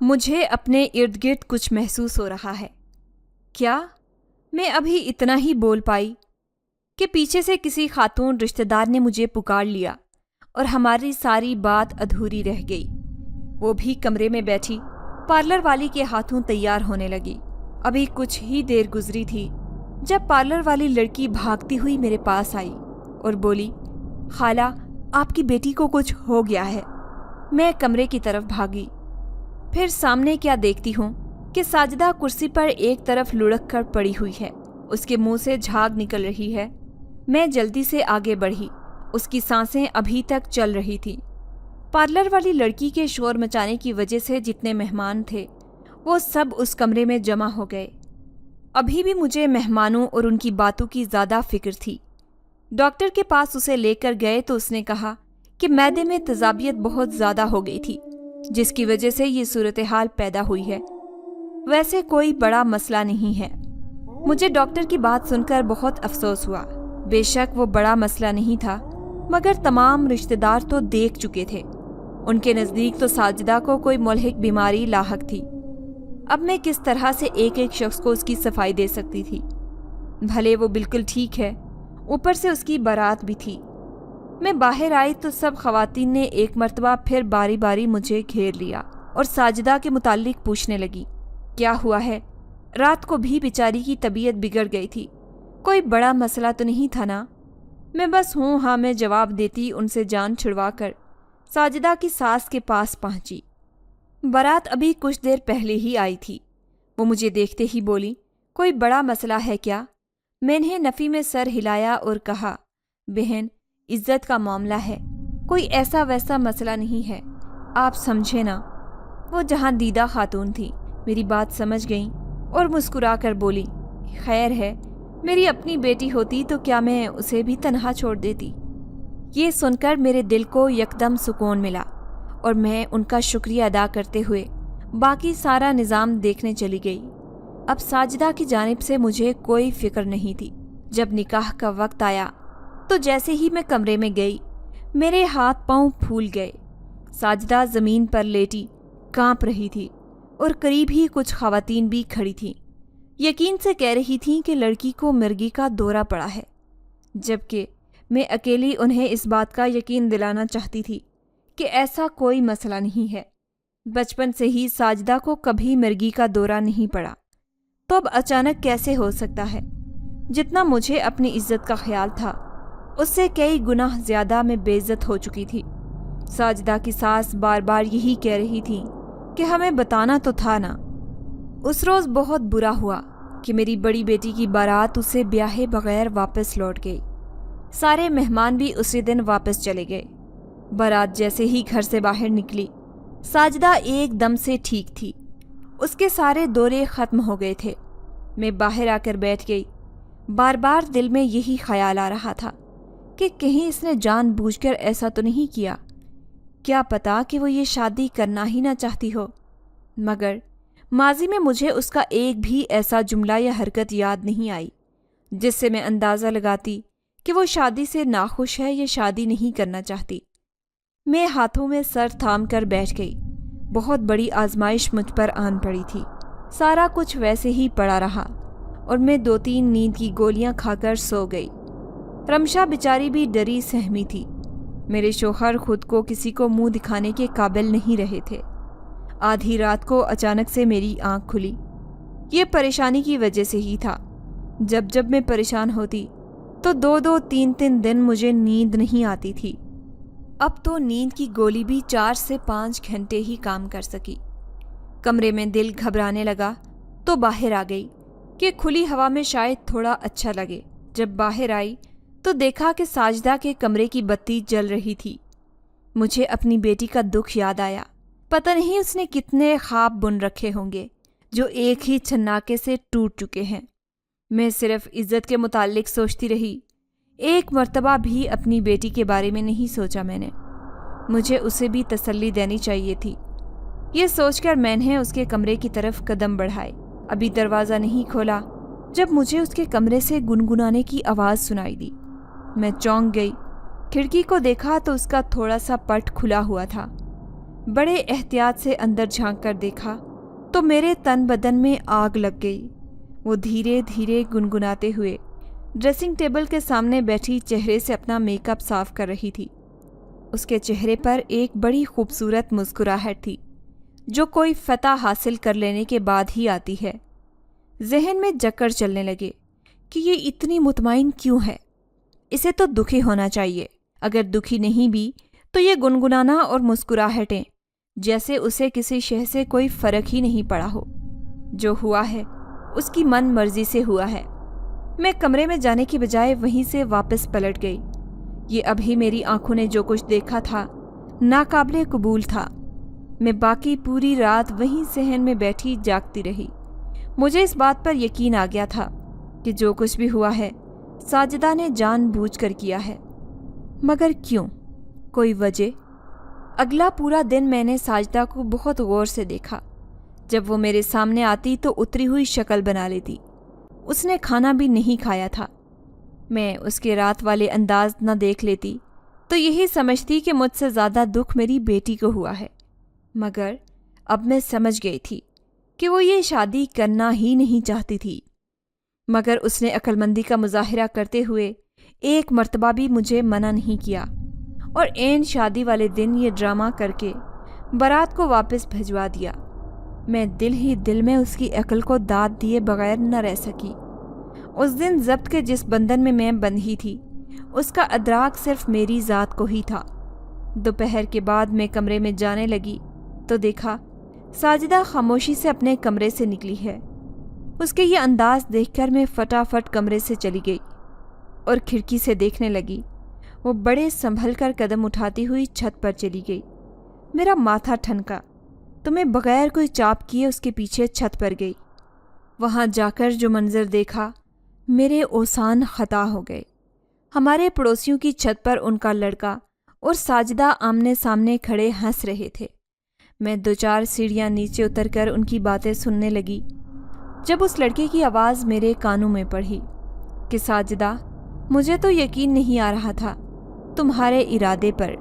مجھے اپنے ارد گرد کچھ محسوس ہو رہا ہے۔ کیا میں ابھی اتنا ہی بول پائی کہ پیچھے سے کسی خاتون رشتہ دار نے مجھے پکار لیا اور ہماری ساری بات ادھوری رہ گئی۔ وہ بھی کمرے میں بیٹھی پارلر والی کے ہاتھوں تیار ہونے لگی۔ ابھی کچھ ہی دیر گزری تھی جب پارلر والی لڑکی بھاگتی ہوئی میرے پاس آئی اور بولی، خالہ آپ کی بیٹی کو کچھ ہو گیا ہے۔ میں کمرے کی طرف بھاگی، پھر سامنے کیا دیکھتی ہوں کہ ساجدہ کرسی پر ایک طرف لڑک کر پڑی ہوئی ہے، اس کے منہ سے جھاگ نکل رہی ہے۔ میں جلدی سے آگے بڑھی، اس کی سانسیں ابھی تک چل رہی تھی۔ پارلر والی لڑکی کے شور مچانے کی وجہ سے جتنے مہمان تھے وہ سب اس کمرے میں جمع ہو گئے۔ ابھی بھی مجھے مہمانوں اور ان کی باتوں کی زیادہ فکر تھی۔ ڈاکٹر کے پاس اسے لے کر گئے تو اس نے کہا کہ معدے میں تیزابیت بہت زیادہ ہو گئی تھی، جس کی وجہ سے یہ صورتحال پیدا ہوئی ہے۔ ویسے کوئی بڑا مسئلہ نہیں ہے۔ مجھے ڈاکٹر کی بات سن کر بہت افسوس ہوا۔ بے شک وہ بڑا مسئلہ نہیں تھا، مگر تمام رشتہ دار تو دیکھ چکے تھے۔ ان کے نزدیک تو ساجدہ کو کوئی ملحق بیماری لاحق تھی۔ اب میں کس طرح سے ایک ایک شخص کو اس کی صفائی دے سکتی تھی؟ بھلے وہ بالکل ٹھیک ہے، اوپر سے اس کی بارات بھی تھی۔ میں باہر آئی تو سب خواتین نے ایک مرتبہ پھر باری باری مجھے گھیر لیا اور ساجدہ کے متعلق پوچھنے لگی، کیا ہوا ہے؟ رات کو بھی بیچاری کی طبیعت بگڑ گئی تھی، کوئی بڑا مسئلہ تو نہیں تھا نا؟ میں بس ہوں ہاں میں جواب دیتی ان سے جان چھڑوا کر ساجدہ کی ساس کے پاس پہنچی۔ بارات ابھی کچھ دیر پہلے ہی آئی تھی۔ وہ مجھے دیکھتے ہی بولی، کوئی بڑا مسئلہ ہے کیا؟ میں نے نفی میں سر ہلایا اور کہا، بہن عزت کا معاملہ ہے، کوئی ایسا ویسا مسئلہ نہیں ہے، آپ سمجھے نا۔ وہ جہاں دیدہ خاتون تھی میری بات سمجھ گئیں اور مسکرا کر بولی، خیر ہے، میری اپنی بیٹی ہوتی تو کیا میں اسے بھی تنہا چھوڑ دیتی؟ یہ سن کر میرے دل کو یکدم سکون ملا اور میں ان کا شکریہ ادا کرتے ہوئے باقی سارا نظام دیکھنے چلی گئی۔ اب ساجدہ کی جانب سے مجھے کوئی فکر نہیں تھی۔ جب نکاح کا وقت آیا تو جیسے ہی میں کمرے میں گئی میرے ہاتھ پاؤں پھول گئے۔ ساجدہ زمین پر لیٹی کانپ رہی تھی اور قریب ہی کچھ خواتین بھی کھڑی تھیں، یقین سے کہہ رہی تھیں کہ لڑکی کو مرگی کا دورہ پڑا ہے، جبکہ میں اکیلی انہیں اس بات کا یقین دلانا چاہتی تھی کہ ایسا کوئی مسئلہ نہیں ہے۔ بچپن سے ہی ساجدہ کو کبھی مرگی کا دورہ نہیں پڑا، تو اب اچانک کیسے ہو سکتا ہے؟ جتنا مجھے اپنی عزت کا خیال تھا اس سے کئی گنا زیادہ میں بے عزت ہو چکی تھی۔ ساجدہ کی ساس بار بار یہی کہہ رہی تھی کہ ہمیں بتانا تو تھا نا۔ اس روز بہت برا ہوا کہ میری بڑی بیٹی کی بارات اسے بیاہے بغیر واپس لوٹ گئی۔ سارے مہمان بھی اسی دن واپس چلے گئے۔ بارات جیسے ہی گھر سے باہر نکلی ساجدہ ایک دم سے ٹھیک تھی، اس کے سارے دورے ختم ہو گئے تھے۔ میں باہر آ کر بیٹھ گئی۔ بار بار دل میں یہی خیال آ رہا تھا کہ کہیں اس نے جان بوجھ کر ایسا تو نہیں کیا، کیا پتا کہ وہ یہ شادی کرنا ہی نہ چاہتی ہو۔ مگر ماضی میں مجھے اس کا ایک بھی ایسا جملہ یا حرکت یاد نہیں آئی جس سے میں اندازہ لگاتی کہ وہ شادی سے ناخوش ہے یا شادی نہیں کرنا چاہتی۔ میں ہاتھوں میں سر تھام کر بیٹھ گئی۔ بہت بڑی آزمائش مجھ پر آن پڑی تھی۔ سارا کچھ ویسے ہی پڑا رہا اور میں 2-3 نیند کی گولیاں کھا کر سو گئی۔ رمشا بیچاری بھی ڈری سہمی تھی۔ میرے شوہر خود کو کسی کو منہ دکھانے کے قابل نہیں رہے تھے۔ آدھی رات کو اچانک سے میری آنکھ کھلی۔ یہ پریشانی کی وجہ سے ہی تھا۔ جب میں پریشان ہوتی تو 2-3 دن مجھے نیند نہیں آتی تھی۔ اب تو نیند کی گولی بھی 4 سے 5 گھنٹے ہی کام کر سکی۔ کمرے میں دل گھبرانے لگا تو باہر آ گئی کہ کھلی ہوا میں شاید تھوڑا اچھا لگے۔ جب باہر آئی تو دیکھا کہ ساجدہ کے کمرے کی بتی جل رہی تھی۔ مجھے اپنی بیٹی کا دکھ یاد آیا۔ پتہ نہیں اس نے کتنے خواب بن رکھے ہوں گے جو ایک ہی چھناکے سے ٹوٹ چکے ہیں۔ میں صرف عزت کے متعلق سوچتی رہی، ایک مرتبہ بھی اپنی بیٹی کے بارے میں نہیں سوچا میں نے۔ مجھے اسے بھی تسلی دینی چاہیے تھی۔ یہ سوچ کر میں نے اس کے کمرے کی طرف قدم بڑھائے۔ ابھی دروازہ نہیں کھولا جب مجھے اس کے کمرے سے گنگنانے کی آواز سنائی دی۔ میں چونک گئی۔ کھڑکی کو دیکھا تو اس کا تھوڑا سا پٹ کھلا ہوا تھا۔ بڑے احتیاط سے اندر جھانک کر دیکھا تو میرے تن بدن میں آگ لگ گئی۔ وہ دھیرے دھیرے گنگناتے ہوئے ڈریسنگ ٹیبل کے سامنے بیٹھی چہرے سے اپنا میک اپ صاف کر رہی تھی۔ اس کے چہرے پر ایک بڑی خوبصورت مسکراہٹ تھی جو کوئی فتح حاصل کر لینے کے بعد ہی آتی ہے۔ ذہن میں چکر چلنے لگے کہ یہ اتنی مطمئن کیوں ہے؟ اسے تو دکھی ہونا چاہیے۔ اگر دکھی نہیں بھی تو یہ گنگنانا اور مسکراہٹیں جیسے اسے کسی شے سے کوئی فرق ہی نہیں پڑا ہو۔ جو ہوا ہے اس کی من مرضی سے ہوا ہے۔ میں کمرے میں جانے کی بجائے وہیں سے واپس پلٹ گئی۔ یہ ابھی میری آنکھوں نے جو کچھ دیکھا تھا ناقابل قبول تھا۔ میں باقی پوری رات وہیں صحن میں بیٹھی جاگتی رہی۔ مجھے اس بات پر یقین آ گیا تھا کہ جو کچھ بھی ہوا ہے ساجدہ نے جان بوجھ کر کیا ہے۔ مگر کیوں؟ کوئی وجہ؟ اگلا پورا دن میں نے ساجدہ کو بہت غور سے دیکھا۔ جب وہ میرے سامنے آتی تو اتری ہوئی شکل بنا لیتی۔ اس نے کھانا بھی نہیں کھایا تھا۔ میں اس کے رات والے انداز نہ دیکھ لیتی تو یہی سمجھتی کہ مجھ سے زیادہ دکھ میری بیٹی کو ہوا ہے۔ مگر اب میں سمجھ گئی تھی کہ وہ یہ شادی کرنا ہی نہیں چاہتی تھی۔ مگر اس نے عقل مندی کا مظاہرہ کرتے ہوئے ایک مرتبہ بھی مجھے منع نہیں کیا اور عین شادی والے دن یہ ڈرامہ کر کے بارات کو واپس بھجوا دیا۔ میں دل ہی دل میں اس کی عقل کو داد دیے بغیر نہ رہ سکی۔ اس دن ضبط کے جس بندھن میں میں بندھی تھی اس کا ادراک صرف میری ذات کو ہی تھا۔ دوپہر کے بعد میں کمرے میں جانے لگی تو دیکھا ساجدہ خاموشی سے اپنے کمرے سے نکلی ہے۔ اس کے یہ انداز دیکھ کر میں فٹافٹ کمرے سے چلی گئی اور کھڑکی سے دیکھنے لگی۔ وہ بڑے سنبھل کر قدم اٹھاتی ہوئی چھت پر چلی گئی۔ میرا ماتھا ٹھنکا تو میں بغیر کوئی چاپ کیے اس کے پیچھے چھت پر گئی۔ وہاں جا کر جو منظر دیکھا میرے اوسان خطا ہو گئے۔ ہمارے پڑوسیوں کی چھت پر ان کا لڑکا اور ساجدہ آمنے سامنے کھڑے ہنس رہے تھے۔ میں 2-4 سیڑھیاں نیچے اتر کر ان کی باتیں سننے لگی جب اس لڑکے کی آواز میرے کانوں میں پڑی کہ ساجدہ، مجھے تو یقین نہیں آ رہا تھا تمہارے ارادے پر۔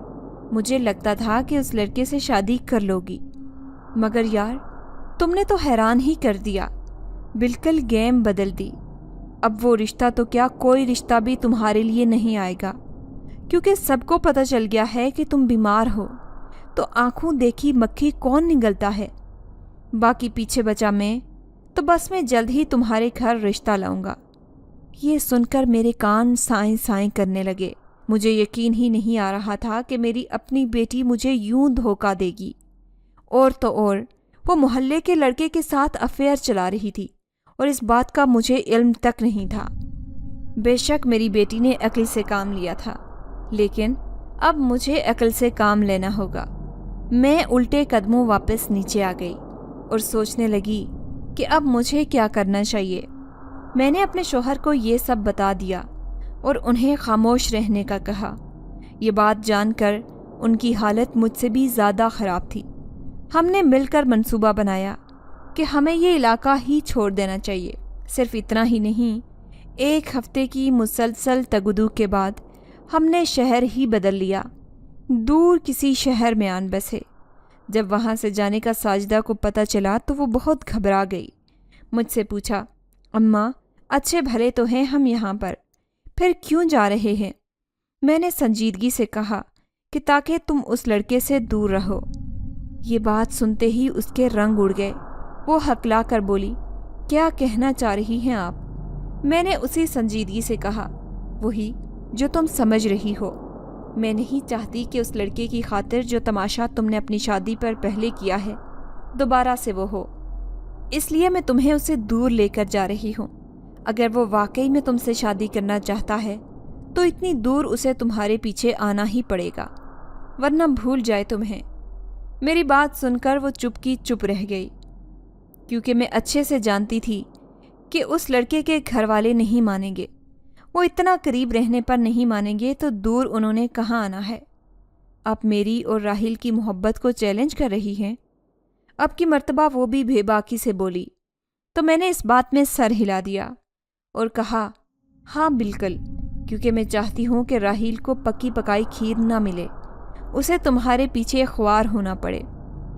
مجھے لگتا تھا کہ اس لڑکے سے شادی کر لوگی، مگر یار تم نے تو حیران ہی کر دیا، بالکل گیم بدل دی۔ اب وہ رشتہ تو کیا کوئی رشتہ بھی تمہارے لیے نہیں آئے گا، کیونکہ سب کو پتہ چل گیا ہے کہ تم بیمار ہو، تو آنکھوں دیکھی مکھی کون نگلتا ہے؟ باقی پیچھے بچا میں، تو بس میں جلد ہی تمہارے گھر رشتہ لاؤں گا۔ یہ سن کر میرے کان سائیں سائیں کرنے لگے۔ مجھے یقین ہی نہیں آ رہا تھا کہ میری اپنی بیٹی مجھے یوں دھوکہ دے گی۔ اور تو اور وہ محلے کے لڑکے کے ساتھ افیئر چلا رہی تھی اور اس بات کا مجھے علم تک نہیں تھا۔ بے شک میری بیٹی نے عقل سے کام لیا تھا، لیکن اب مجھے عقل سے کام لینا ہوگا۔ میں الٹے قدموں واپس نیچے آ گئی اور سوچنے لگی کہ اب مجھے کیا کرنا چاہیے۔ میں نے اپنے شوہر کو یہ سب بتا دیا اور انہیں خاموش رہنے کا کہا۔ یہ بات جان کر ان کی حالت مجھ سے بھی زیادہ خراب تھی۔ ہم نے مل کر منصوبہ بنایا کہ ہمیں یہ علاقہ ہی چھوڑ دینا چاہیے۔ صرف اتنا ہی نہیں، 1 ہفتے کی مسلسل تگدو کے بعد ہم نے شہر ہی بدل لیا، دور کسی شہر میں آن بسے۔ جب وہاں سے جانے کا ساجدہ کو پتہ چلا تو وہ بہت گھبرا گئی۔ مجھ سے پوچھا، اماں اچھے بھلے تو ہیں ہم یہاں پر، پھر کیوں جا رہے ہیں؟ میں نے سنجیدگی سے کہا کہ تاکہ تم اس لڑکے سے دور رہو۔ یہ بات سنتے ہی اس کے رنگ اڑ گئے۔ وہ ہکلا کر بولی، کیا کہنا چاہ رہی ہیں آپ؟ میں نے اسی سنجیدگی سے کہا، وہی جو تم سمجھ رہی ہو۔ میں نہیں چاہتی کہ اس لڑکے کی خاطر جو تماشا تم نے اپنی شادی پر پہلے کیا ہے دوبارہ سے وہ ہو، اس لیے میں تمہیں اسے دور لے کر جا رہی ہوں۔ اگر وہ واقعی میں تم سے شادی کرنا چاہتا ہے تو اتنی دور اسے تمہارے پیچھے آنا ہی پڑے گا، ورنہ بھول جائے تمہیں۔ میری بات سن کر وہ چپ کی چپ رہ گئی، کیونکہ میں اچھے سے جانتی تھی کہ اس لڑکے کے گھر والے نہیں مانیں گے۔ وہ اتنا قریب رہنے پر نہیں مانیں گے تو دور انہوں نے کہاں آنا ہے؟ آپ میری اور راہیل کی محبت کو چیلنج کر رہی ہیں؟ اب کی مرتبہ وہ بھی بے باکی سے بولی تو میں نے اس بات میں سر ہلا دیا اور کہا، ہاں بالکل، کیونکہ میں چاہتی ہوں کہ راہیل کو پکی پکائی کھیر نہ ملے، اسے تمہارے پیچھے خوار ہونا پڑے۔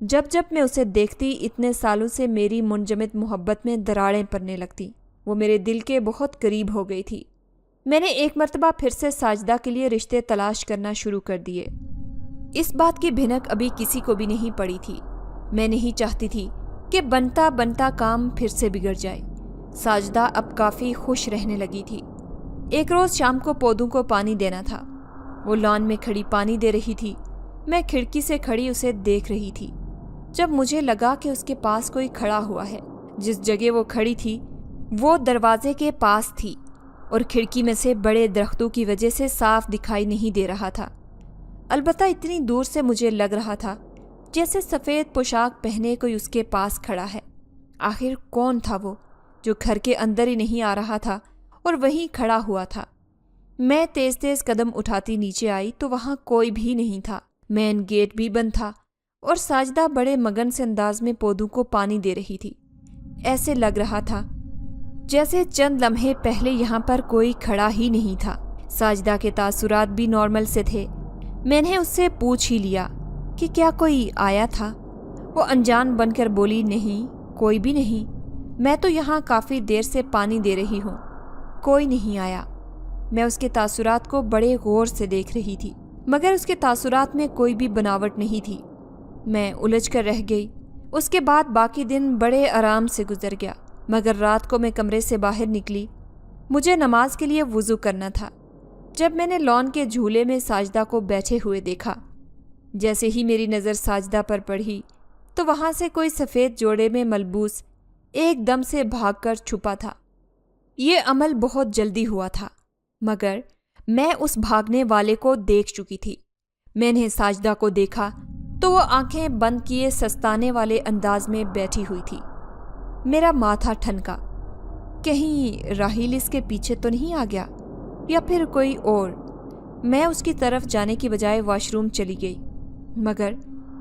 جب جب میں اسے دیکھتی اتنے سالوں سے میری منجمد محبت میں دراڑیں پڑنے لگتی. وہ میرے دل کے بہت قریب ہو گئی تھی. میں نے ایک مرتبہ پھر سے ساجدہ کے لیے رشتے تلاش کرنا شروع کر دیے. اس بات کی بھنک ابھی کسی کو بھی نہیں پڑی تھی. میں نہیں چاہتی تھی کہ بنتا بنتا کام پھر سے بگڑ جائے. ساجدہ اب کافی خوش رہنے لگی تھی. ایک روز شام کو پودوں کو پانی دینا تھا. وہ لان میں کھڑی پانی دے رہی تھی. میں کھڑکی سے کھڑی اسے دیکھ رہی تھی. جب مجھے لگا کہ اس کے پاس کوئی کھڑا ہوا ہے، جس جگہ وہ کھڑی تھی وہ دروازے کے پاس تھی اور کھڑکی میں سے بڑے درختوں کی وجہ سے صاف دکھائی نہیں دے رہا تھا. البتہ اتنی دور سے مجھے لگ رہا تھا جیسے سفید پوشاک پہنے کوئی اس کے پاس کھڑا ہے. آخر کون تھا وہ جو گھر کے اندر ہی نہیں آ رہا تھا اور وہیں کھڑا ہوا تھا؟ میں تیز تیز قدم اٹھاتی نیچے آئی تو وہاں کوئی بھی نہیں تھا. مین گیٹ بھی بند تھا اور ساجدہ بڑے مگن سے انداز میں پودوں کو پانی دے رہی تھی. ایسے لگ رہا تھا جیسے چند لمحے پہلے یہاں پر کوئی کھڑا ہی نہیں تھا. ساجدہ کے تاثرات بھی نارمل سے تھے. میں نے اس سے پوچھ ہی لیا کہ کیا کوئی آیا تھا. وہ انجان بن کر بولی، نہیں، کوئی بھی نہیں. میں تو یہاں کافی دیر سے پانی دے رہی ہوں، کوئی نہیں آیا. میں اس کے تاثرات کو بڑے غور سے دیکھ رہی تھی مگر اس کے تاثرات میں کوئی بھی بناوٹ نہیں تھی. میں الجھ کر رہ گئی. اس کے بعد باقی دن بڑے آرام سے گزر گیا مگر رات کو میں کمرے سے باہر نکلی. مجھے نماز کے لیے وضو کرنا تھا. جب میں نے لان کے جھولے میں ساجدہ کو بیٹھے ہوئے دیکھا، جیسے ہی میری نظر ساجدہ پر پڑی تو وہاں سے کوئی سفید جوڑے میں ملبوس ایک دم سے بھاگ کر چھپا تھا. یہ عمل بہت جلدی ہوا تھا مگر میں اس بھاگنے والے کو دیکھ چکی تھی. میں نے ساجدہ کو دیکھا تو وہ آنکھیں بند کیے سستانے والے انداز میں بیٹھی ہوئی تھی. میرا ماتھا ٹھنکا. کہیں راحیل اس کے پیچھے تو نہیں آ گیا یا پھر کوئی اور؟ میں اس کی طرف جانے کی بجائے واش روم چلی گئی مگر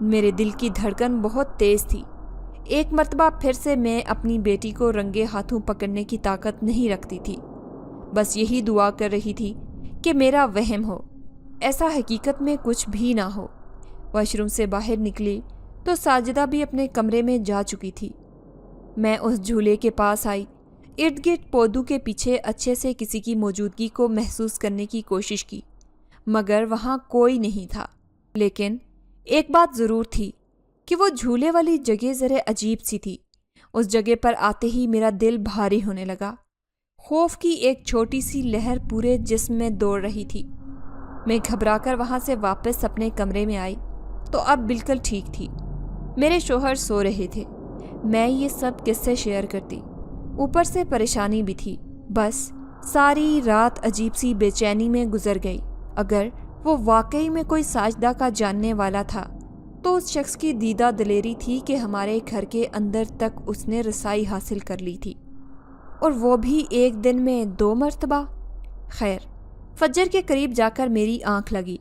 میرے دل کی دھڑکن بہت تیز تھی. ایک مرتبہ پھر سے میں اپنی بیٹی کو رنگے ہاتھوں پکڑنے کی طاقت نہیں رکھتی تھی. بس یہی دعا کر رہی تھی کہ میرا وہم ہو، ایسا حقیقت میں کچھ بھی نہ ہو. واش روم سے باہر نکلی تو ساجدہ بھی اپنے کمرے میں جا چکی تھی. میں اس جھولے کے پاس آئی. ارد گرد پودوں کے پیچھے اچھے سے کسی کی موجودگی کو محسوس کرنے کی کوشش کی مگر وہاں کوئی نہیں تھا. لیکن ایک بات ضرور تھی کہ وہ جھولے والی جگہ ذرا عجیب سی تھی. اس جگہ پر آتے ہی میرا دل بھاری ہونے لگا. خوف کی ایک چھوٹی سی لہر پورے جسم میں دوڑ رہی تھی. میں گھبرا کر وہاں سے واپس اپنے کمرے میں آئی تو اب بالکل ٹھیک تھی. میرے شوہر سو رہے تھے. میں یہ سب کس سے شیئر کرتی؟ اوپر سے پریشانی بھی تھی. بس ساری رات عجیب سی بے چینی میں گزر گئی. اگر وہ واقعی میں کوئی ساجدہ کا جاننے والا تھا تو اس شخص کی دیدہ دلیری تھی کہ ہمارے گھر کے اندر تک اس نے رسائی حاصل کر لی تھی، اور وہ بھی ایک دن میں 2 مرتبہ. خیر، فجر کے قریب جا کر میری آنکھ لگی.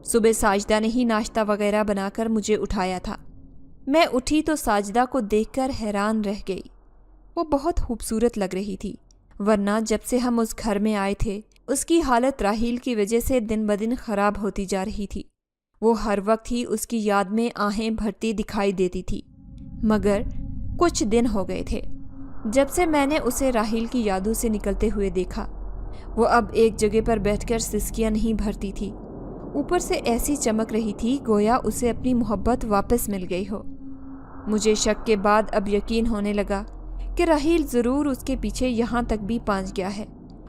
صبح ساجدہ نے ہی ناشتہ وغیرہ بنا کر مجھے اٹھایا تھا. میں اٹھی تو ساجدہ کو دیکھ کر حیران رہ گئی. وہ بہت خوبصورت لگ رہی تھی، ورنہ جب سے ہم اس گھر میں آئے تھے اس کی حالت راحیل کی وجہ سے دن بدن خراب ہوتی جا رہی تھی. وہ ہر وقت ہی اس کی یاد میں آہیں بھرتی دکھائی دیتی تھی. مگر کچھ دن ہو گئے تھے جب سے میں نے اسے راحیل کی یادوں سے نکلتے ہوئے دیکھا. وہ اب ایک جگہ پر بیٹھ کر سسکیاں نہیں بھرتی تھی. اوپر سے ایسی چمک رہی تھی گویا اسے اپنی محبت واپس مل گئی ہو. مجھے شک کے بعد اب یقین ہونے لگا کہ راحیل ضرور اس کے پیچھے یہاں تک بھی پہنچ گیا ہے،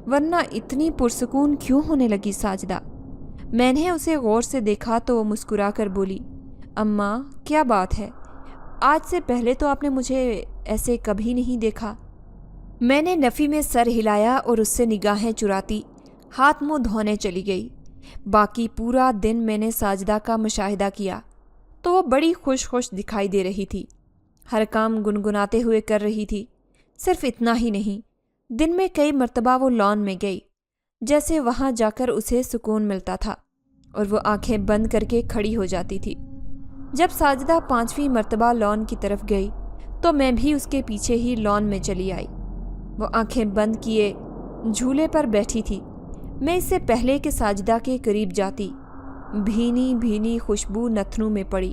ورنہ اتنی پرسکون کیوں ہونے لگی ساجدہ؟ میں نے اسے غور سے دیکھا تو وہ مسکرا کر بولی، اماں کیا بات ہے؟ آج سے پہلے تو آپ نے مجھے ایسے کبھی نہیں دیکھا. میں نے نفی میں سر ہلایا اور اس سے نگاہیں چراتی ہاتھ منہ دھونے چلی گئی. باقی پورا دن میں نے ساجدہ کا مشاہدہ کیا تو وہ بڑی خوش دکھائی دے رہی تھی. ہر کام گنگناتے ہوئے کر رہی تھی. صرف اتنا ہی نہیں، دن میں کئی مرتبہ وہ لان میں گئی، جیسے وہاں جا کر اسے سکون ملتا تھا، اور وہ آنکھیں بند کر کے کھڑی ہو جاتی تھی. جب ساجدہ 5ویں مرتبہ لان کی طرف گئی تو میں بھی اس کے پیچھے ہی لان میں چلی آئی. وہ آنکھیں بند کیے جھولے پر بیٹھی تھی. میں اس سے پہلے کہ ساجدہ کے قریب جاتی بھینی بھینی خوشبو نتنوں میں پڑی.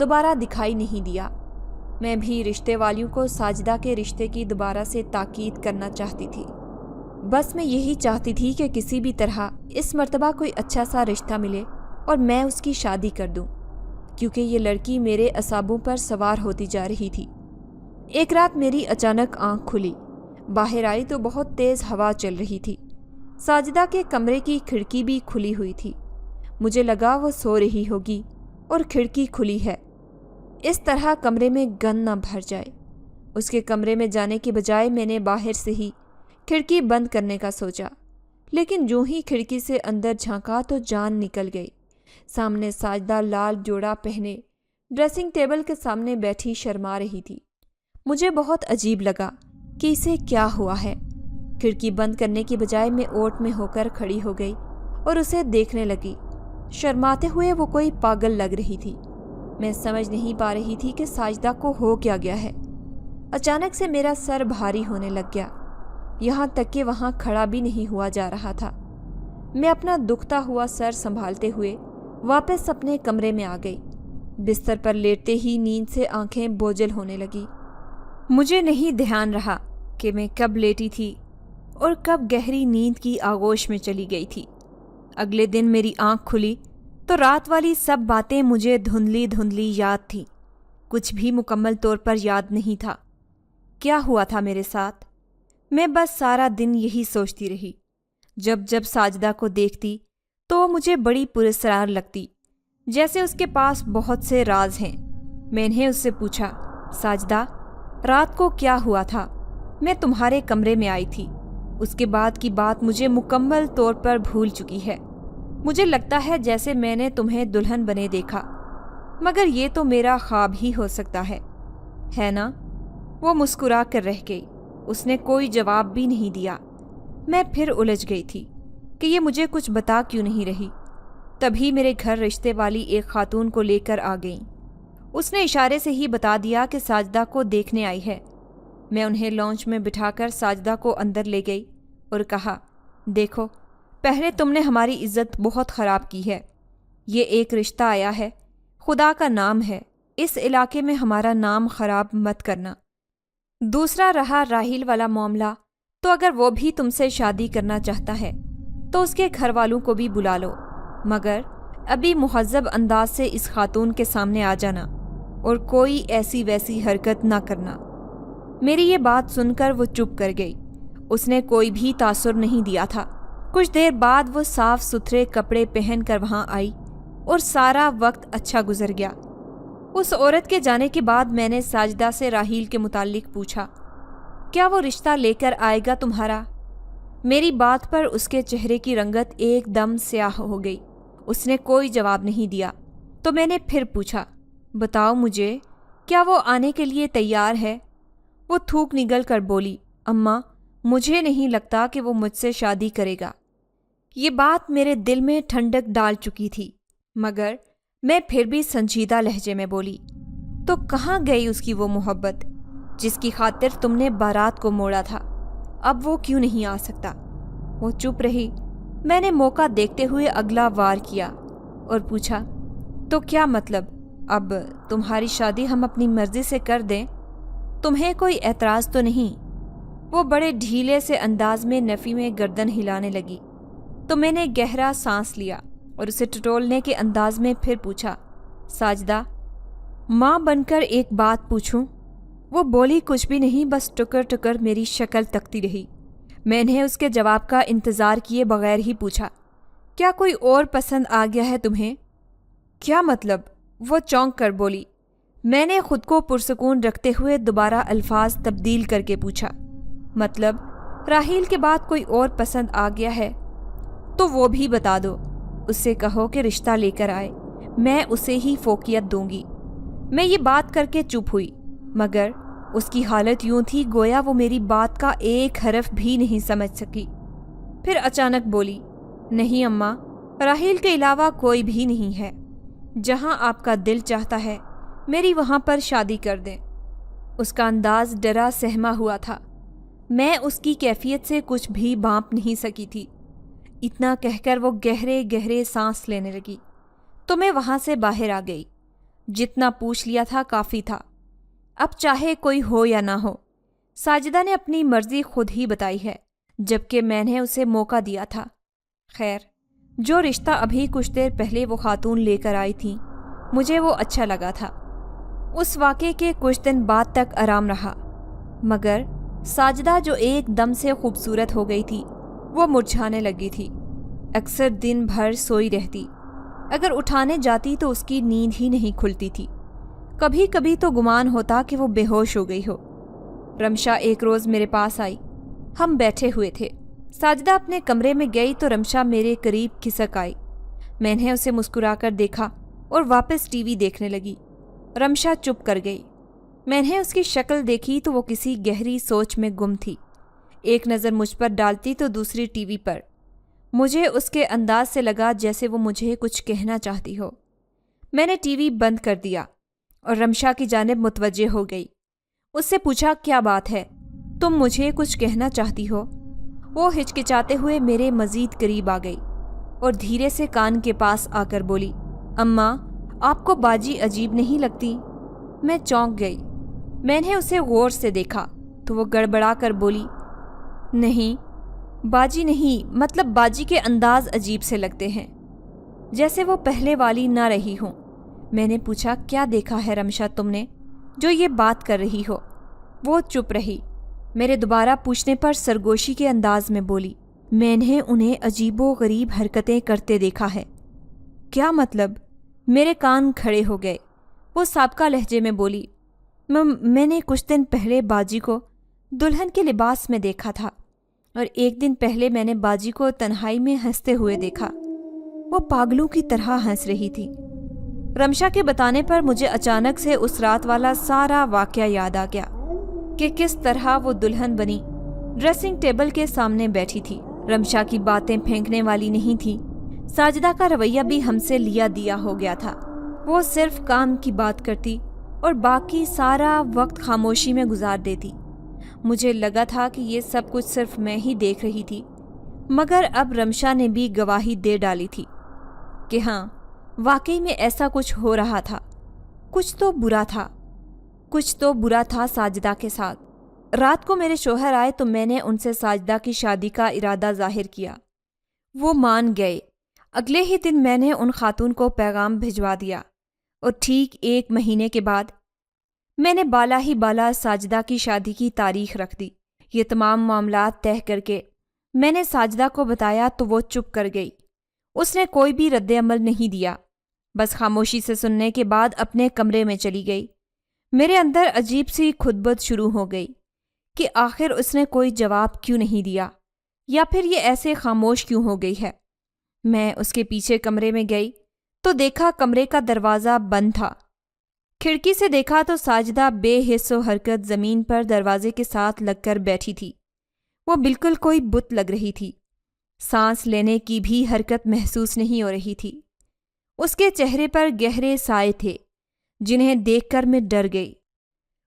دوبارہ دکھائی نہیں دیا۔ میں بھی رشتے والیوں کو ساجدہ کے رشتے کی دوبارہ سے تاکید کرنا چاہتی تھی۔ بس میں یہی چاہتی تھی کہ کسی بھی طرح اس مرتبہ کوئی اچھا سا رشتہ ملے اور میں اس کی شادی کر دوں، کیونکہ یہ لڑکی میرے اعصابوں پر سوار ہوتی جا رہی تھی۔ ایک رات میری اچانک آنکھ کھلی، باہر آئی تو بہت تیز ہوا چل رہی تھی۔ ساجدہ کے کمرے کی کھڑکی بھی کھلی ہوئی تھی۔ مجھے لگا وہ سو رہی ہوگی اور کھڑکی کھلی ہے، اس طرح کمرے میں گند نہ بھر جائے۔ اس کے کمرے میں جانے کے بجائے میں نے باہر سے ہی کھڑکی بند کرنے کا سوچا، لیکن جو ہی کھڑکی سے اندر جھانکا تو جان نکل گئی۔ سامنے ساجدہ لال جوڑا پہنے ڈریسنگ ٹیبل کے سامنے بیٹھی شرما رہی تھی۔ مجھے بہت عجیب لگا کہ اسے کیا ہوا ہے۔ کھڑکی بند کرنے کی بجائے میں اوٹ میں ہو کر کھڑی ہو گئی اور اسے دیکھنے لگی۔ شرماتے ہوئے وہ کوئی پاگل لگ رہی تھی۔ میں سمجھ نہیں پا رہی تھی کہ ساجدہ کو ہو کیا گیا ہے۔ اچانک سے میرا سر بھاری ہونے لگ گیا، یہاں تک کہ وہاں کھڑا بھی نہیں ہوا جا رہا تھا۔ میں اپنا دکھتا ہوا سر سنبھالتے ہوئے واپس اپنے کمرے میں آ گئی۔ بستر پر لیٹتے ہی نیند سے آنکھیں بوجھل ہونے لگی۔ مجھے نہیں دھیان رہا کہ میں کب لیٹی تھی اور کب گہری نیند کی آغوش میں چلی گئی تھی۔ اگلے دن میری آنکھ کھلی تو رات والی سب باتیں مجھے دھندلی دھندلی یاد تھیں۔ کچھ بھی مکمل طور پر یاد نہیں تھا۔ کیا ہوا تھا میرے ساتھ؟ میں بس سارا دن یہی سوچتی رہی۔ جب جب ساجدہ کو دیکھتی تو وہ مجھے بڑی پراسرار لگتی، جیسے اس کے پاس بہت سے راز ہیں۔ میں نے اس سے پوچھا، ساجدہ رات کو کیا ہوا تھا؟ میں تمہارے کمرے میں آئی تھی، اس کے بعد کی بات مجھے مکمل طور پر بھول چکی ہے۔ مجھے لگتا ہے جیسے میں نے تمہیں دلہن بنے دیکھا، مگر یہ تو میرا خواب ہی ہو سکتا ہے نا؟ وہ مسکرا کر رہ گئی۔ اس نے کوئی جواب بھی نہیں دیا۔ میں پھر الجھ گئی تھی کہ یہ مجھے کچھ بتا کیوں نہیں رہی۔ تبھی میرے گھر رشتے والی ایک خاتون کو لے کر آ گئیں۔ اس نے اشارے سے ہی بتا دیا کہ ساجدہ کو دیکھنے آئی ہے۔ میں انہیں لانچ میں بٹھا کر ساجدہ کو اندر لے گئی اور کہا، دیکھو، پہلے تم نے ہماری عزت بہت خراب کی ہے۔ یہ ایک رشتہ آیا ہے، خدا کا نام ہے، اس علاقے میں ہمارا نام خراب مت کرنا۔ دوسرا رہا راحیل والا معاملہ، تو اگر وہ بھی تم سے شادی کرنا چاہتا ہے تو اس کے گھر والوں کو بھی بلا لو، مگر ابھی مہذب انداز سے اس خاتون کے سامنے آ جانا اور کوئی ایسی ویسی حرکت نہ کرنا۔ میری یہ بات سن کر وہ چپ کر گئی۔ اس نے کوئی بھی تاثر نہیں دیا تھا۔ کچھ دیر بعد وہ صاف ستھرے کپڑے پہن کر وہاں آئی اور سارا وقت اچھا گزر گیا۔ اس عورت کے جانے کے بعد میں نے ساجدہ سے راحیل کے متعلق پوچھا، کیا وہ رشتہ لے کر آئے گا تمہارا؟ میری بات پر اس کے چہرے کی رنگت ایک دم سیاہ ہو گئی۔ اس نے کوئی جواب نہیں دیا۔ تو میں نے پھر پوچھا، بتاؤ مجھے، کیا وہ آنے کے لیے تیار ہے؟ وہ تھوک نگل کر بولی، اماں، مجھے نہیں لگتا کہ وہ مجھ سے شادی کرے گا۔ یہ بات میرے دل میں ٹھنڈک ڈال چکی تھی، مگر میں پھر بھی سنجیدہ لہجے میں بولی، تو کہاں گئی اس کی وہ محبت جس کی خاطر تم نے بارات کو موڑا تھا؟ اب وہ کیوں نہیں آ سکتا؟ وہ چپ رہی۔ میں نے موقع دیکھتے ہوئے اگلا وار کیا اور پوچھا، تو کیا مطلب اب تمہاری شادی ہم اپنی مرضی سے کر دیں؟ تمہیں کوئی اعتراض تو نہیں؟ وہ بڑے ڈھیلے سے انداز میں نفی میں گردن ہلانے لگی تو میں نے گہرا سانس لیا اور اسے ٹٹولنے کے انداز میں پھر پوچھا، ساجدہ، ماں بن کر ایک بات پوچھوں؟ وہ بولی کچھ بھی نہیں، بس ٹکر ٹکر میری شکل تکتی رہی۔ میں نے اس کے جواب کا انتظار کیے بغیر ہی پوچھا، کیا کوئی اور پسند آ گیا ہے تمہیں؟ کیا مطلب؟ وہ چونک کر بولی۔ میں نے خود کو پرسکون رکھتے ہوئے دوبارہ الفاظ تبدیل کر کے پوچھا، مطلب راحیل کے بعد کوئی اور پسند آ گیا ہے تو وہ بھی بتا دو، اس سے کہو کہ رشتہ لے کر آئے، میں اسے ہی فوقیت دوں گی۔ میں یہ بات کر کے چپ ہوئی، مگر اس کی حالت یوں تھی گویا وہ میری بات کا ایک حرف بھی نہیں سمجھ سکی۔ پھر اچانک بولی، نہیں اماں، راحیل کے علاوہ کوئی بھی نہیں ہے۔ جہاں آپ کا دل چاہتا ہے میری وہاں پر شادی کر دیں۔ اس کا انداز ڈرا سہما ہوا تھا۔ میں اس کی کیفیت سے کچھ بھی بھانپ نہیں سکی تھی۔ اتنا کہہ کر وہ گہرے گہرے سانس لینے لگی تو میں وہاں سے باہر آ گئی۔ جتنا پوچھ لیا تھا کافی تھا، اب چاہے کوئی ہو یا نہ ہو۔ ساجدہ نے اپنی مرضی خود ہی بتائی ہے، جبکہ میں نے اسے موقع دیا تھا۔ خیر، جو رشتہ ابھی کچھ دیر پہلے وہ خاتون لے کر آئی تھی، مجھے وہ اچھا لگا تھا۔ اس واقعے کے کچھ دن بعد تک آرام رہا، مگر ساجدہ جو ایک دم سے خوبصورت ہو گئی تھی وہ مرجھانے لگی تھی۔ اکثر دن بھر سوئی رہتی، اگر اٹھانے جاتی تو اس کی نیند ہی نہیں کھلتی تھی۔ کبھی کبھی تو گمان ہوتا کہ وہ بے ہوش ہو گئی ہو۔ رمشا ایک روز میرے پاس آئی، ہم بیٹھے ہوئے تھے۔ ساجدہ اپنے کمرے میں گئی تو رمشا میرے قریب کھسک آئی۔ میں نے اسے مسکرا کر دیکھا اور واپس ٹی وی دیکھنے لگی۔ رمشا چپ کر گئی۔ میں نے اس کی شکل دیکھی تو وہ کسی گہری سوچ میں گم تھی۔ ایک نظر مجھ پر ڈالتی تو دوسری ٹی وی پر۔ مجھے اس کے انداز سے لگا جیسے وہ مجھے کچھ کہنا چاہتی ہو۔ میں نے ٹی وی بند کر دیا اور رمشا کی جانب متوجہ ہو گئی۔ اس سے پوچھا، کیا بات ہے؟ تم مجھے کچھ کہنا چاہتی ہو؟ وہ ہچکچاتے ہوئے میرے مزید قریب آ گئی اور دھیرے سے کان کے پاس آ کر بولی، اماں، آپ کو باجی عجیب نہیں لگتی؟ میں چونک گئی۔ میں نے اسے غور سے دیکھا تو وہ گڑبڑا کر بولی، نہیں باجی نہیں، مطلب باجی کے انداز عجیب سے لگتے ہیں، جیسے وہ پہلے والی نہ رہی ہوں۔ میں نے پوچھا، کیا دیکھا ہے رمشا تم نے جو یہ بات کر رہی ہو؟ وہ چپ رہی۔ میرے دوبارہ پوچھنے پر سرگوشی کے انداز میں بولی، میں نے انہیں عجیب و غریب حرکتیں کرتے دیکھا ہے۔ کیا مطلب؟ میرے کان کھڑے ہو گئے۔ وہ سابقہ لہجے میں بولی، میں نے کچھ دن پہلے باجی کو دلہن کے لباس میں دیکھا تھا، اور ایک دن پہلے میں نے باجی کو تنہائی میں ہنستے ہوئے دیکھا۔ وہ پاگلوں کی طرح ہنس رہی تھی۔ رمشا کے بتانے پر مجھے اچانک سے اس رات والا سارا واقعہ یاد آ گیا کہ کس طرح وہ دلہن بنی ڈریسنگ ٹیبل کے سامنے بیٹھی تھی۔ رمشا کی باتیں پھینکنے والی نہیں تھی۔ ساجدہ کا رویہ بھی ہم سے لیا دیا ہو گیا تھا۔ وہ صرف کام کی بات کرتی اور باقی سارا وقت خاموشی میں گزار دیتی۔ مجھے لگا تھا کہ یہ سب کچھ صرف میں ہی دیکھ رہی تھی، مگر اب رمشا نے بھی گواہی دے ڈالی تھی کہ ہاں، واقعی میں ایسا کچھ ہو رہا تھا۔ کچھ تو برا تھا ساجدہ کے ساتھ۔ رات کو میرے شوہر آئے تو میں نے ان سے ساجدہ کی شادی کا ارادہ ظاہر کیا۔ وہ مان گئے۔ اگلے ہی دن میں نے ان خاتون کو پیغام بھجوا دیا، اور ٹھیک 1 مہینے کے بعد میں نے بالا ہی بالا ساجدہ کی شادی کی تاریخ رکھ دی۔ یہ تمام معاملات طے کر کے میں نے ساجدہ کو بتایا تو وہ چپ کر گئی۔ اس نے کوئی بھی رد عمل نہیں دیا، بس خاموشی سے سننے کے بعد اپنے کمرے میں چلی گئی۔ میرے اندر عجیب سی خدبد شروع ہو گئی کہ آخر اس نے کوئی جواب کیوں نہیں دیا، یا پھر یہ ایسے خاموش کیوں ہو گئی ہے۔ میں اس کے پیچھے کمرے میں گئی تو دیکھا کمرے کا دروازہ بند تھا۔ کھڑکی سے دیکھا تو ساجدہ بے حس و حرکت زمین پر دروازے کے ساتھ لگ کر بیٹھی تھی۔ وہ بالکل کوئی بت لگ رہی تھی۔ سانس لینے کی بھی حرکت محسوس نہیں ہو رہی تھی۔ اس کے چہرے پر گہرے سائے تھے جنہیں دیکھ کر میں ڈر گئی،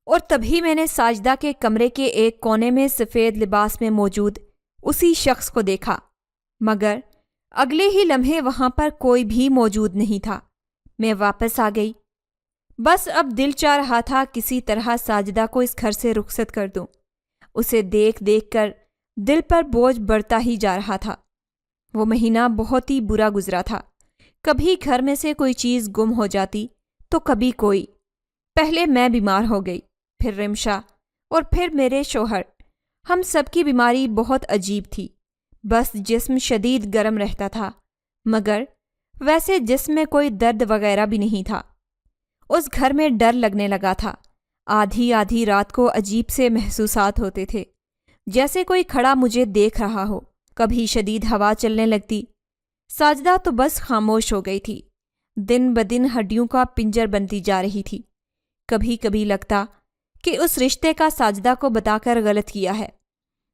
اور تبھی میں نے ساجدہ کے کمرے کے ایک کونے میں سفید لباس میں موجود اسی شخص کو دیکھا، مگر اگلے ہی لمحے وہاں پر کوئی بھی موجود نہیں تھا۔ میں واپس آ گئی۔ بس اب دل چاہ رہا تھا کسی طرح ساجدہ کو اس گھر سے رخصت کر دوں۔ اسے دیکھ دیکھ کر دل پر بوجھ بڑھتا ہی جا رہا تھا۔ وہ مہینہ بہت ہی برا گزرا تھا۔ کبھی گھر میں سے کوئی چیز گم ہو جاتی تو کبھی کوئی۔ پہلے میں بیمار ہو گئی، پھر رمشا، اور پھر میرے شوہر۔ ہم سب کی بیماری بہت عجیب تھی۔ بس جسم شدید گرم رہتا تھا، مگر ویسے جسم میں کوئی درد وغیرہ بھی نہیں تھا۔ اس گھر میں ڈر لگنے لگا تھا۔ آدھی آدھی رات کو عجیب سے محسوسات ہوتے تھے، جیسے کوئی کھڑا مجھے دیکھ رہا ہو۔ کبھی شدید ہوا چلنے لگتی۔ ساجدہ تو بس خاموش ہو گئی تھی، دن بدن ہڈیوں کا پنجر بنتی جا رہی تھی۔ کبھی کبھی لگتا کہ اس رشتے کا ساجدہ کو بتا کر غلط کیا ہے۔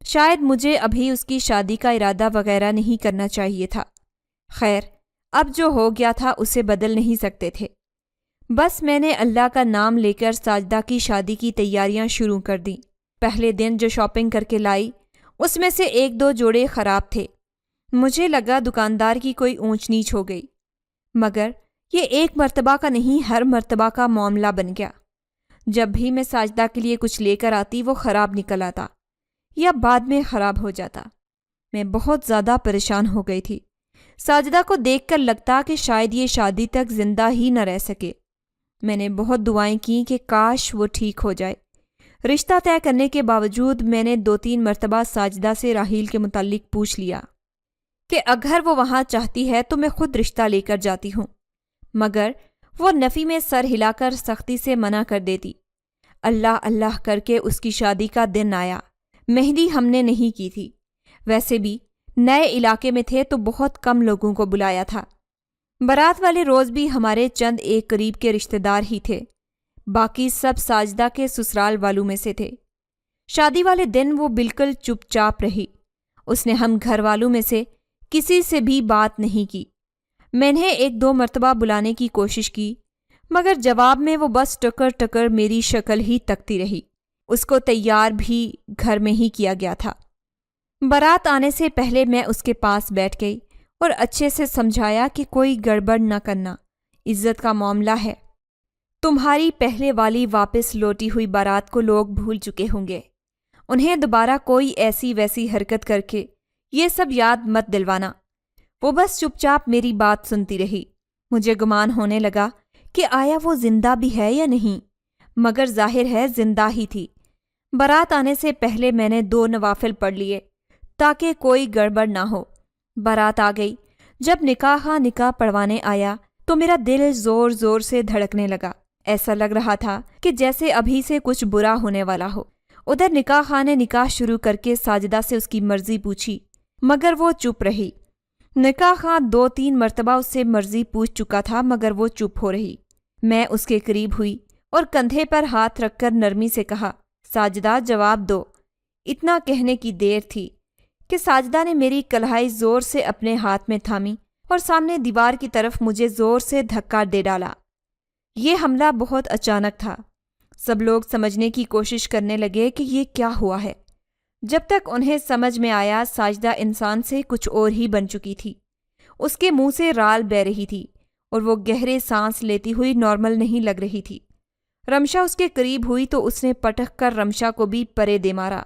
شاید مجھے ابھی اس کی شادی کا ارادہ وغیرہ نہیں کرنا چاہیے تھا۔ خیر، اب جو ہو گیا تھا اسے بدل نہیں سکتے تھے۔ بس میں نے اللہ کا نام لے کر ساجدہ کی شادی کی تیاریاں شروع کر دیں۔ پہلے دن جو شاپنگ کر کے لائی اس میں سے 1-2 جوڑے خراب تھے۔ مجھے لگا دکاندار کی کوئی اونچ نیچ ہو گئی، مگر یہ ایک مرتبہ کا نہیں، ہر مرتبہ کا معاملہ بن گیا۔ جب بھی میں ساجدہ کے لیے کچھ لے کر آتی وہ خراب نکل آتا یا بعد میں خراب ہو جاتا۔ میں بہت زیادہ پریشان ہو گئی تھی۔ ساجدہ کو دیکھ کر لگتا کہ شاید یہ شادی تک زندہ ہی نہ رہ سکے۔ میں نے بہت دعائیں کیں کہ کاش وہ ٹھیک ہو جائے۔ رشتہ طے کرنے کے باوجود میں نے 2-3 مرتبہ ساجدہ سے راحیل کے متعلق پوچھ لیا کہ اگر وہ وہاں چاہتی ہے تو میں خود رشتہ لے کر جاتی ہوں، مگر وہ نفی میں سر ہلا کر سختی سے منع کر دیتی۔ اللہ اللہ کر کے اس کی شادی کا دن آیا۔ مہندی ہم نے نہیں کی تھی، ویسے بھی نئے علاقے میں تھے تو بہت کم لوگوں کو بلایا تھا۔ بارات والے روز بھی ہمارے چند ایک قریب کے رشتہ دار ہی تھے، باقی سب ساجدہ کے سسرال والوں میں سے تھے۔ شادی والے دن وہ بالکل چپ چاپ رہی۔ اس نے ہم گھر والوں میں سے کسی سے بھی بات نہیں کی۔ میں نے 1-2 مرتبہ بلانے کی کوشش کی، مگر جواب میں وہ بس ٹکر ٹکر میری شکل ہی تکتی رہی۔ اس کو تیار بھی گھر میں ہی کیا گیا تھا۔ بارات آنے سے پہلے میں اس کے پاس بیٹھ گئی اور اچھے سے سمجھایا کہ کوئی گڑبڑ نہ کرنا، عزت کا معاملہ ہے۔ تمہاری پہلے والی واپس لوٹی ہوئی بارات کو لوگ بھول چکے ہوں گے، انہیں دوبارہ کوئی ایسی ویسی حرکت کر کے یہ سب یاد مت دلوانا۔ وہ بس چپ چاپ میری بات سنتی رہی۔ مجھے گمان ہونے لگا کہ آیا وہ زندہ بھی ہے یا نہیں، مگر ظاہر ہے زندہ ہی تھی۔ بارات آنے سے پہلے میں نے 2 نوافل پڑھ لیے تاکہ کوئی گڑبڑ نہ ہو۔ بارات آ گئی۔ جب نکاح پڑھوانے آیا تو میرا دل زور زور سے دھڑکنے لگا۔ ایسا لگ رہا تھا کہ جیسے ابھی سے کچھ برا ہونے والا ہو۔ ادھر نکاح نے نکاح شروع کر کے ساجدہ سے اس کی مرضی پوچھی، مگر وہ چپ رہی۔ نکاح 2-3 مرتبہ اس سے مرضی پوچھ چکا تھا، مگر وہ چپ ہو رہی۔ میں اس کے قریب ہوئی اور کندھے پر ہاتھ رکھ کر نرمی سے کہا، ساجدہ جواب دو۔ اتنا کہنے کی دیر تھی کہ ساجدہ نے میری کلائی زور سے اپنے ہاتھ میں تھامی اور سامنے دیوار کی طرف مجھے زور سے دھکا دے ڈالا۔ یہ حملہ بہت اچانک تھا۔ سب لوگ سمجھنے کی کوشش کرنے لگے کہ یہ کیا ہوا ہے، جب تک انہیں سمجھ میں آیا ساجدہ انسان سے کچھ اور ہی بن چکی تھی۔ اس کے منہ سے رال بہہ رہی تھی اور وہ گہرے سانس لیتی ہوئی نارمل نہیں لگ رہی تھی۔ رمشا اس کے قریب ہوئی تو اس نے پٹک کر رمشا کو بھی پرے دے مارا۔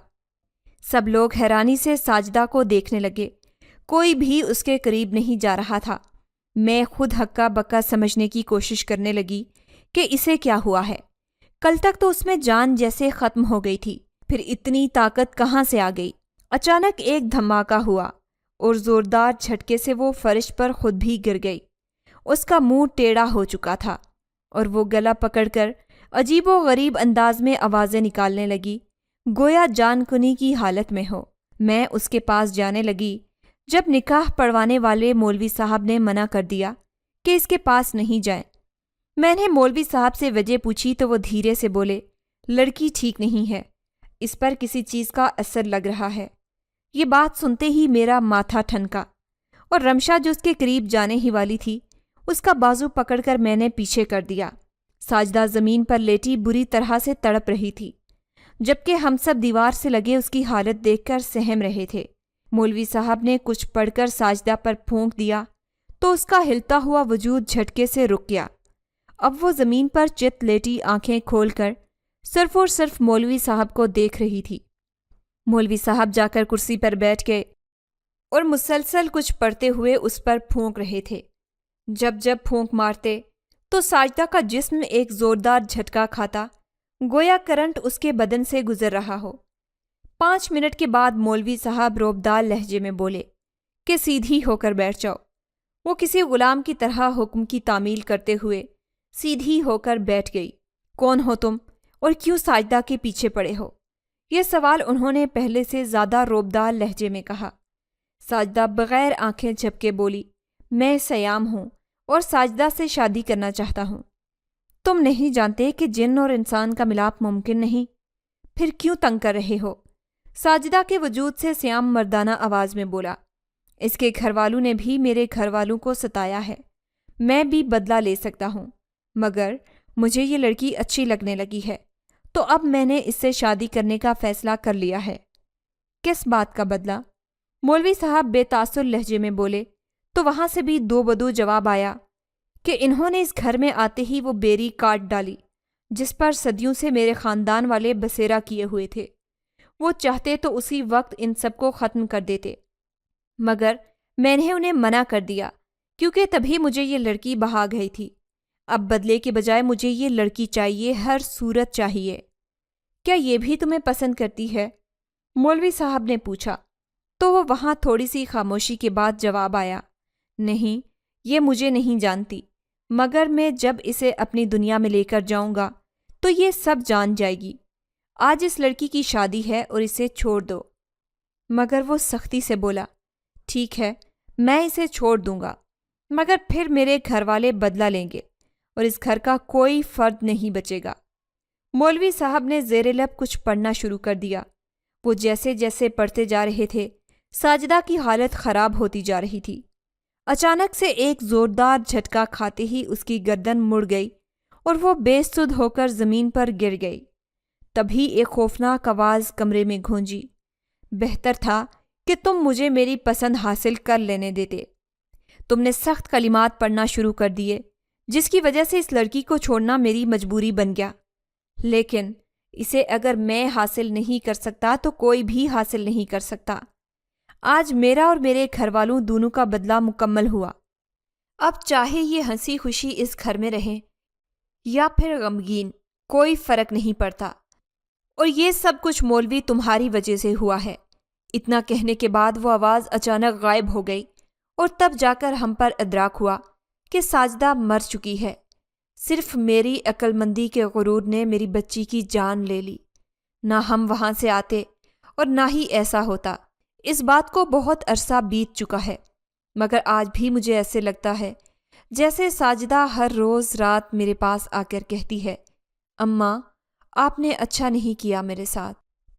سب لوگ حیرانی سے ساجدہ کو دیکھنے لگے، کوئی بھی اس کے قریب نہیں جا رہا تھا۔ میں خود ہکا بکا سمجھنے کی کوشش کرنے لگی کہ اسے کیا ہوا ہے۔ کل تک تو اس میں جان جیسے ختم ہو گئی تھی، پھر اتنی طاقت کہاں سے آ گئی؟ اچانک ایک دھماکہ ہوا اور زوردار جھٹکے سے وہ فرش پر خود بھی گر گئی۔ اس کا منہ ٹیڑھا ہو چکا تھا اور وہ گلا پکڑ کر عجیب و غریب انداز میں آوازیں نکالنے لگی، گویا جان کنی کی حالت میں ہو۔ میں اس کے پاس جانے لگی جب نکاح پڑھوانے والے مولوی صاحب نے منع کر دیا کہ اس کے پاس نہیں جائیں۔ میں نے مولوی صاحب سے وجہ پوچھی تو وہ دھیرے سے بولے، لڑکی ٹھیک نہیں ہے، اس پر کسی چیز کا اثر لگ رہا ہے۔ یہ بات سنتے ہی میرا ماتھا ٹھنکا اور رمشا جو اس کے قریب جانے ہی والی تھی، اس کا بازو پکڑ کر میں نے پیچھے کر دیا۔ ساجدہ زمین پر لیٹی بری طرح سے تڑپ رہی تھی، جبکہ ہم سب دیوار سے لگے اس کی حالت دیکھ کر سہم رہے تھے۔ مولوی صاحب نے کچھ پڑھ کر ساجدہ پر پھونک دیا تو اس کا ہلتا ہوا وجود جھٹکے سے رک گیا۔ اب وہ زمین پر چت لیٹی آنکھیں کھول کر صرف اور صرف مولوی صاحب کو دیکھ رہی تھی۔ مولوی صاحب جا کر کرسی پر بیٹھ گئے اور مسلسل کچھ پڑھتے ہوئے اس پر پھونک رہے تھے۔ جب جب پھونک مارتے تو ساجدہ کا جسم ایک زوردار جھٹکا کھاتا، گویا کرنٹ اس کے بدن سے گزر رہا ہو۔ 5 منٹ کے بعد مولوی صاحب روبدار لہجے میں بولے کہ سیدھی ہو کر بیٹھ جاؤ۔ وہ کسی غلام کی طرح حکم کی تعمیل کرتے ہوئے سیدھی ہو کر بیٹھ گئی۔ کون ہو تم اور کیوں ساجدہ کے پیچھے پڑے ہو؟ یہ سوال انہوں نے پہلے سے زیادہ روبدار لہجے میں کہا۔ ساجدہ بغیر آنکھیں جھپکے بولی، میں سیام ہوں اور ساجدہ سے شادی کرنا چاہتا ہوں۔ تم نہیں جانتے کہ جن اور انسان کا ملاپ ممکن نہیں؟ پھر کیوں تنگ کر رہے ہو؟ ساجدہ کے وجود سے سیام مردانہ آواز میں بولا، اس کے گھر والوں نے بھی میرے گھر والوں کو ستایا ہے، میں بھی بدلہ لے سکتا ہوں، مگر مجھے یہ لڑکی اچھی لگنے لگی ہے تو اب میں نے اس سے شادی کرنے کا فیصلہ کر لیا ہے۔ کس بات کا بدلہ؟ مولوی صاحب بے تاثر لہجے میں بولے تو وہاں سے بھی دو بدو جواب آیا کہ انہوں نے اس گھر میں آتے ہی وہ بیری کاٹ ڈالی جس پر صدیوں سے میرے خاندان والے بسیرا کیے ہوئے تھے۔ وہ چاہتے تو اسی وقت ان سب کو ختم کر دیتے، مگر میں نے انہیں منع کر دیا کیونکہ تبھی مجھے یہ لڑکی بہا گئی تھی۔ اب بدلے کے بجائے مجھے یہ لڑکی چاہیے، ہر صورت چاہیے۔ کیا یہ بھی تمہیں پسند کرتی ہے؟ مولوی صاحب نے پوچھا، تو وہ وہاں تھوڑی سی خاموشی کے بعد جواب آیا، نہیں، یہ مجھے نہیں جانتی، مگر میں جب اسے اپنی دنیا میں لے کر جاؤں گا تو یہ سب جان جائے گی۔ آج اس لڑکی کی شادی ہے اور اسے چھوڑ دو۔ مگر وہ سختی سے بولا، ٹھیک ہے، میں اسے چھوڑ دوں گا، مگر پھر میرے گھر والے بدلہ لیں گے اور اس گھر کا کوئی فرد نہیں بچے گا۔ مولوی صاحب نے زیر لب کچھ پڑھنا شروع کر دیا۔ وہ جیسے جیسے پڑھتے جا رہے تھے ساجدہ کی حالت خراب ہوتی جا رہی تھی۔ اچانک سے ایک زوردار جھٹکا کھاتے ہی اس کی گردن مڑ گئی اور وہ بے سدھ ہو کر زمین پر گر گئی۔ تبھی ایک خوفناک آواز کمرے میں گونجی، بہتر تھا کہ تم مجھے میری پسند حاصل کر لینے دیتے۔ تم نے سخت کلمات پڑھنا شروع کر دیے جس کی وجہ سے اس لڑکی کو چھوڑنا میری مجبوری بن گیا، لیکن اسے اگر میں حاصل نہیں کر سکتا تو کوئی بھی حاصل نہیں کر سکتا۔ آج میرا اور میرے گھر والوں دونوں کا بدلہ مکمل ہوا۔ اب چاہے یہ ہنسی خوشی اس گھر میں رہیں یا پھر غمگین، کوئی فرق نہیں پڑتا، اور یہ سب کچھ مولوی تمہاری وجہ سے ہوا ہے۔ اتنا کہنے کے بعد وہ آواز اچانک غائب ہو گئی اور تب جا کر ہم پر ادراک ہوا کہ ساجدہ مر چکی ہے۔ صرف میری عقل مندی کے غرور نے میری بچی کی جان لے لی۔ نہ ہم وہاں سے آتے اور نہ ہی ایسا ہوتا۔ اس بات کو بہت عرصہ بیت چکا ہے، مگر آج بھی مجھے ایسے لگتا ہے جیسے ساجدہ ہر روز رات میرے پاس آ کر کہتی ہے، اماں، آپ نے اچھا نہیں کیا میرے ساتھ۔